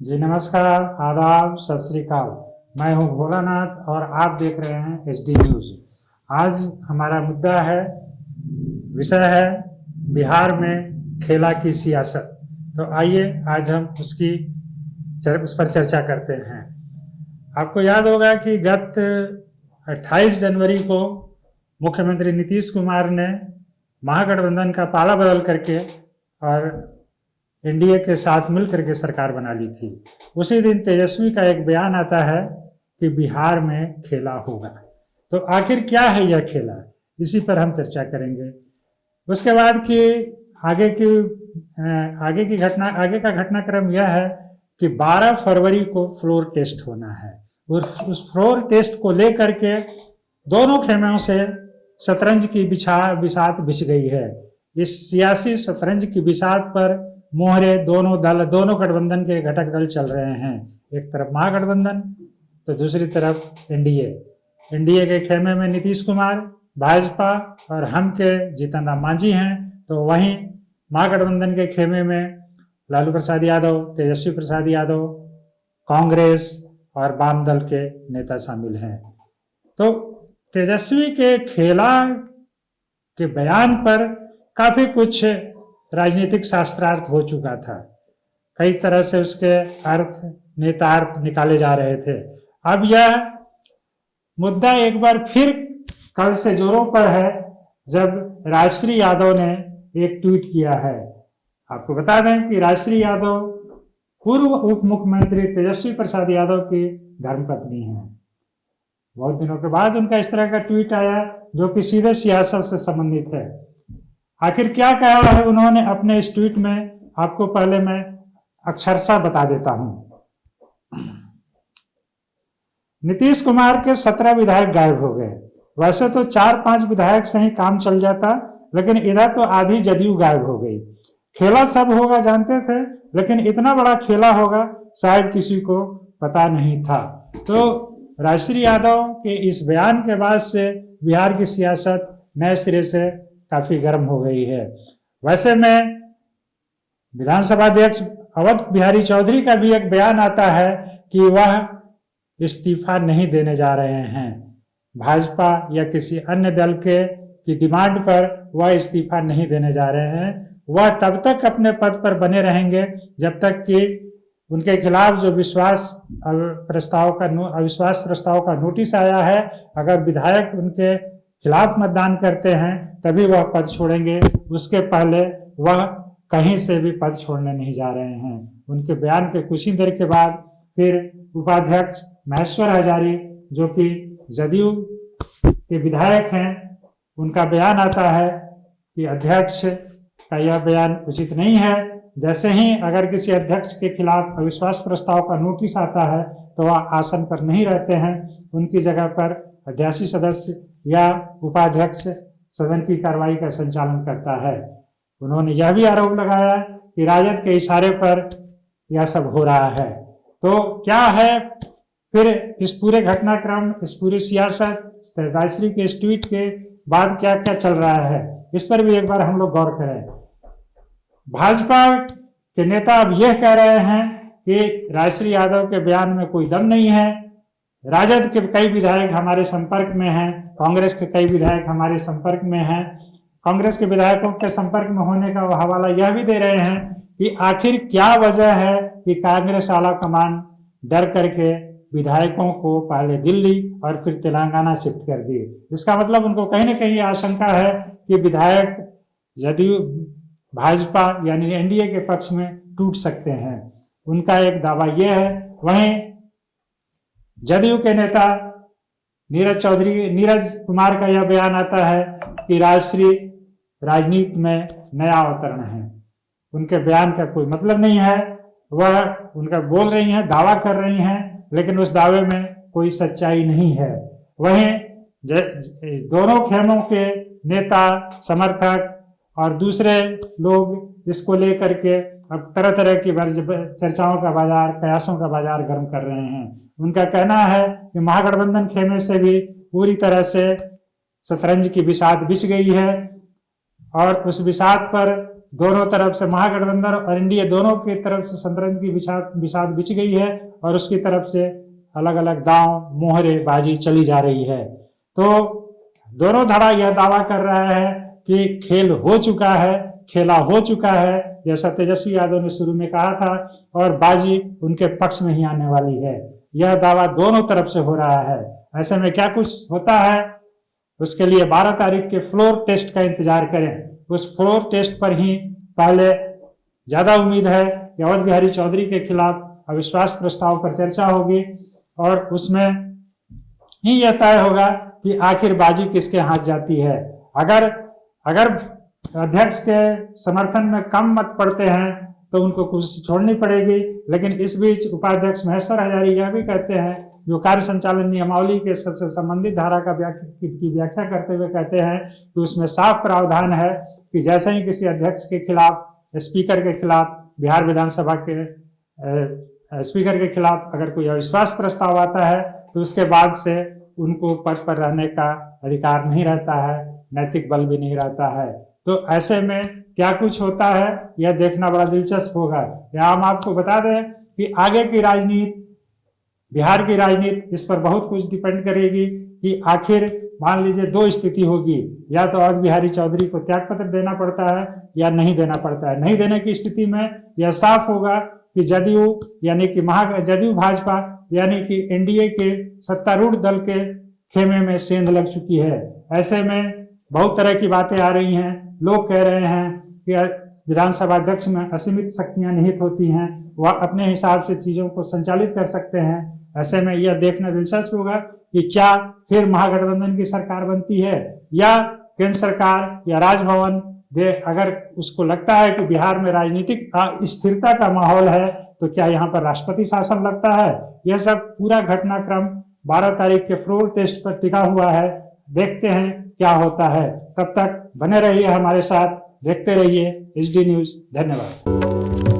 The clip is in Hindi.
जी नमस्कार, आदाब, सत श्री अकाल। मैं हूं भोलानाथ और आप देख रहे हैं एचडी न्यूज। आज हमारा मुद्दा है, विषय है बिहार में खेला की सियासत। तो आइए आज हम उस पर चर्चा करते हैं। आपको याद होगा कि गत 28 जनवरी को मुख्यमंत्री नीतीश कुमार ने महागठबंधन का पाला बदल करके और एनडीए के साथ मिलकर के सरकार बना ली थी। उसी दिन तेजस्वी का एक बयान आता है कि बिहार में खेला होगा। तो आखिर क्या है यह खेला, इसी पर हम चर्चा करेंगे। उसके बाद की आगे का घटनाक्रम यह है कि 12 फरवरी को फ्लोर टेस्ट होना है और उस फ्लोर टेस्ट को लेकर के दोनों खेमों से शतरंज की बिसात बिछ गई है। इस सियासी शतरंज की बिसात पर मोहरे दोनों गठबंधन के घटक दल चल रहे हैं। एक तरफ महागठबंधन तो दूसरी तरफ एनडीए के खेमे में नीतीश कुमार, भाजपा और हम के जीतन राम मांझी हैं। तो वहीं महागठबंधन के खेमे में लालू प्रसाद यादव, तेजस्वी प्रसाद यादव, कांग्रेस और वाम दल के नेता शामिल हैं। तो तेजस्वी के खेला के बयान पर काफी कुछ राजनीतिक शास्त्रार्थ हो चुका था। कई तरह से उसके नेतार्थ निकाले जा रहे थे। अब यह मुद्दा एक बार फिर कल से जोरों पर है, जब राजश्री यादव ने एक ट्वीट किया है। आपको बता दें कि राजश्री यादव पूर्व उप मुख्यमंत्री तेजस्वी प्रसाद यादव की धर्मपत्नी हैं। बहुत दिनों के बाद उनका इस तरह का ट्वीट आया जो कि सीधे सियासत से संबंधित है। आखिर क्या कहा है उन्होंने अपने इस ट्वीट में, आपको पहले मैं अक्षरशः बता देता हूं। नीतीश कुमार के 17 विधायक गायब हो गए। वैसे तो 4-5 विधायक से ही काम चल जाता, लेकिन इधर तो आधी जदयू गायब हो गई। खेला सब होगा जानते थे, लेकिन इतना बड़ा खेला होगा शायद किसी को पता नहीं था। तो राजश्री यादव के इस बयान के बाद से बिहार की सियासत नए सिरे से काफी गर्म हो गई है। वैसे में विधानसभा अध्यक्ष अवध बिहारी चौधरी का भी एक बयान आता है कि वह इस्तीफा नहीं देने जा रहे हैं। भाजपा या किसी अन्य दल की डिमांड पर वह इस्तीफा नहीं देने जा रहे हैं। वह तब तक अपने पद पर बने रहेंगे जब तक कि उनके खिलाफ जो अविश्वास प्रस्ताव का नोटिस आया है, अगर विधायक उनके खिलाफ मतदान करते हैं तभी वह पद छोड़ेंगे। उसके पहले वह कहीं से भी पद छोड़ने नहीं जा रहे हैं। उनके बयान के कुछ ही देर के बाद फिर उपाध्यक्ष महेश्वर हजारी, जो कि जदयू के विधायक हैं, उनका बयान आता है कि अध्यक्ष का यह बयान उचित नहीं है। जैसे ही अगर किसी अध्यक्ष के खिलाफ अविश्वास प्रस्ताव का नोटिस आता है तो वह आसन पर नहीं रहते हैं, उनकी जगह पर अध्यासी सदस्य या उपाध्यक्ष सदन की कार्रवाई का संचालन करता है। उन्होंने यह भी आरोप लगाया कि राजद के इशारे पर यह सब हो रहा है। तो क्या है फिर इस पूरे घटनाक्रम, इस पूरी सियासत, राजश्री के इस ट्वीट के बाद क्या क्या चल रहा है, इस पर भी एक बार हम लोग गौर करें। भाजपा के नेता अब यह कह रहे हैं कि राजश्री यादव के बयान में कोई दम नहीं है। राजद के कई विधायक हमारे संपर्क में हैं, कांग्रेस के कई विधायक हमारे संपर्क में हैं। कांग्रेस के विधायकों के संपर्क में होने का हवाला यह भी दे रहे हैं कि आखिर क्या वजह है कि कांग्रेस आला कमान डर करके विधायकों को पहले दिल्ली और फिर तेलंगाना शिफ्ट कर दिए। इसका मतलब उनको कहीं ना कहीं आशंका है कि विधायक जदयू भाजपा यानी एनडीए के पक्ष में टूट सकते हैं। उनका एक दावा यह है। वहीं जदयू के नेता नीरज कुमार का यह बयान आता है कि राजश्री राजनीति में नया अवतरण है। उनके बयान का कोई मतलब नहीं है। वह उनका बोल रही हैं, दावा कर रही हैं, लेकिन उस दावे में कोई सच्चाई नहीं है। वहीं दोनों खेमों के नेता, समर्थक और दूसरे लोग इसको लेकर के अब तरह तरह की चर्चाओं का बाजार, कयासों का बाजार गर्म कर रहे हैं। उनका कहना है कि महागठबंधन खेमे से भी पूरी तरह से शतरंज की बिसात बिछ गई है और उस बिसात पर दोनों तरफ से महागठबंधन और एनडीए दोनों की तरफ से शतरंज की बिसात बिछ गई है और उसकी तरफ से अलग अलग दांव मोहरे बाजी चली जा रही है। तो दोनों धड़ा यह दावा कर रहा है कि खेल हो चुका है, खेला हो चुका है, जैसा तेजस्वी यादव ने शुरू में कहा था, और बाजी उनके पक्ष में ही आने वाली है। यह दावा दोनों तरफ से हो रहा है। ऐसे में क्या कुछ होता है उसके लिए 12 तारीख के फ्लोर टेस्ट का इंतजार करें। उस फ्लोर टेस्ट पर ही पहले ज्यादा उम्मीद है कि अवध बिहारी चौधरी के खिलाफ अविश्वास प्रस्ताव पर चर्चा होगी और उसमें ही यह तय होगा कि आखिर बाजी किसके हाथ जाती है। अगर अध्यक्ष के समर्थन में कम मत पड़ते हैं तो उनको कुछ छोड़नी पड़ेगी, लेकिन इस बीच उपाध्यक्ष महेश्वर हजारी यह भी कहते हैं, जो कार्य संचालन नियमावली के संबंधित धारा की व्याख्या करते हुए कहते हैं कि उसमें साफ प्रावधान है कि जैसे ही किसी अध्यक्ष के खिलाफ, स्पीकर के खिलाफ, बिहार विधानसभा के स्पीकर के खिलाफ अगर कोई अविश्वास प्रस्ताव आता है तो उसके बाद से उनको पद पर रहने का अधिकार नहीं रहता है, नैतिक बल भी नहीं रहता है। तो ऐसे में क्या कुछ होता है यह देखना बड़ा दिलचस्प होगा। या हम आपको बता दें कि आगे की राजनीति, बिहार की राजनीति इस पर बहुत कुछ डिपेंड करेगी कि आखिर मान लीजिए दो स्थिति होगी, या तो अवध बिहारी चौधरी को त्यागपत्र देना पड़ता है या नहीं देना पड़ता है। नहीं देने की स्थिति में यह साफ होगा कि जदयू यानी कि जदयू भाजपा यानी कि एनडीए के सत्तारूढ़ दल के खेमे में सेंध लग चुकी है। ऐसे में बहुत तरह की बातें आ रही हैं। लोग कह रहे हैं कि विधानसभा अध्यक्ष में असीमित शक्तियां निहित होती हैं, वह अपने हिसाब से चीजों को संचालित कर सकते हैं। ऐसे में यह देखना दिलचस्प होगा कि क्या फिर महागठबंधन की सरकार बनती है या केंद्र सरकार या राजभवन अगर उसको लगता है कि बिहार में राजनीतिक स्थिरता का माहौल है तो क्या यहाँ पर राष्ट्रपति शासन लगता है। यह सब पूरा घटनाक्रम 12 तारीख के फ्लोर टेस्ट पर टिका हुआ है। देखते हैं क्या होता है। तब तक बने रहिए हमारे साथ, देखते रहिए HD न्यूज। धन्यवाद।